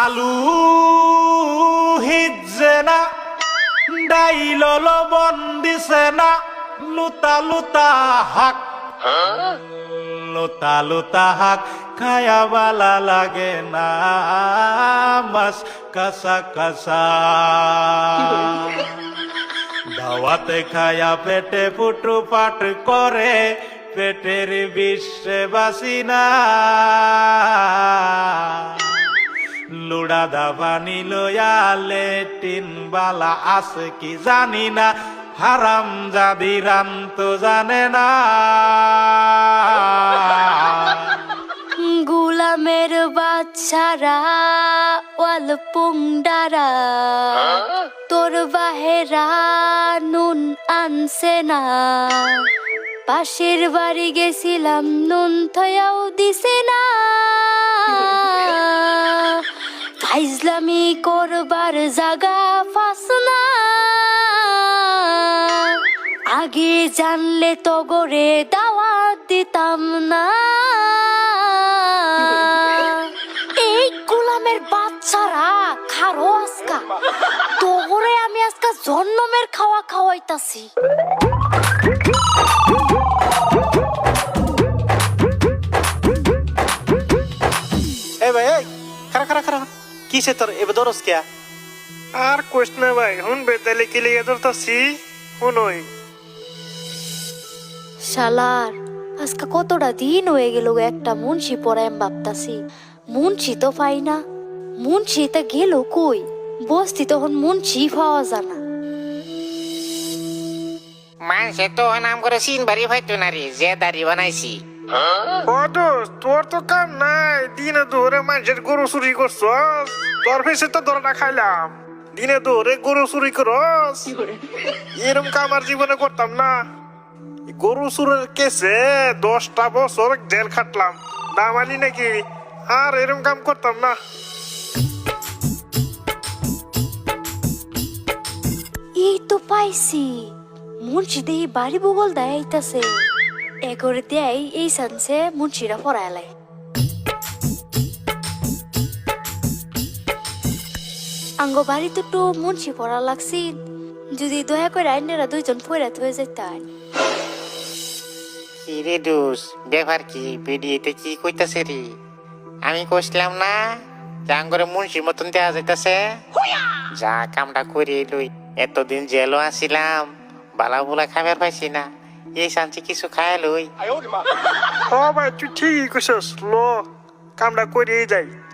আলু হিজে না ডাইল লবণ দিছে না লুতা লুতা হাক লুতা লুতা হাক খায়া বালা লাগে না মাছ কাঁচা কাঁচা দাওয়াতে খায়া পেটে ফুটু পাট করে পেটের বিশ্বে বাসি না লুড়া দাবানি লয়া লেটিন বালা আছে কি জানি না হারাম জাদি রাম তো জানে না গুলামের বাচ্চারা ওয়াল পুংডারা তোর বাহেরা নুন আনছে না পাশের বাড়ি গেছিলাম নুন থয়াও দিছে না ফাইজলামি করবার জাগা ফাস না আগে জানলে তো গরে দাওয়াত দিতাম না এই গোলামের বাচ্চারা খারো আজকা তোরে আমি আজকা জন্মের খাওয়া খাওয়াইতাছি এ ভাই এই খারা খারা খারা কিসে তোর এবে দরস কিয়া আর কোশ না ভাই হুন বেতালে কি লিয়ে ধরতাছি হুনই শালার আজকে কতটা দিন হয়ে গেল একটা মুন্সি পড়ায় ভাবতাছি মুন্সি তো পাই না মুন্সি তা গেল কই বসতি তখন মুন্সি পাওয়া জানা মানুষে তো নাম করে সিন বাড়ি হয়তো না রে যে দাড়ি বানাইছি ও দোস্ত তোর তো কাম নাই দিনে ধরে মানুষের গরু চুরি করছস তোর ফেসে তো ধরে না খাইলাম দিনে ধরে গরু চুরি করস এরম কাম আর জীবনে করতাম না গরু চুরের কেসে 10টা বছর জেল খাটলাম দামালি নাকি আর এরম কাম করতাম না এই তো পাইছি মুন্সি দেই বাড়ি বগল দেয়াইতাছে এগরে দেয় এই সানসে মুন্সিরা পড়াইলাই আঙ্গ বাড়িতে তো মুন্সি পড়া লাগছি যদি দয়া করে আইনেরা দুইজন ফয়রাত হয়ে যেতেন কি রে দোষ ব্যাপার কি ভিডিওতে কি কইতাছে রে আমি কইছিলাম না জাঙ্গরে মুন্সির মতন দেয়া যাইতাছে যা কামটা করে লই এতদিন জেলও আসিলাম বালা বুলা খাবার পাইছি না এই শান্তি কিছু খায় লই হ ভাই তুই ঠিকই কইছস লো কামটা করিয়ে যাই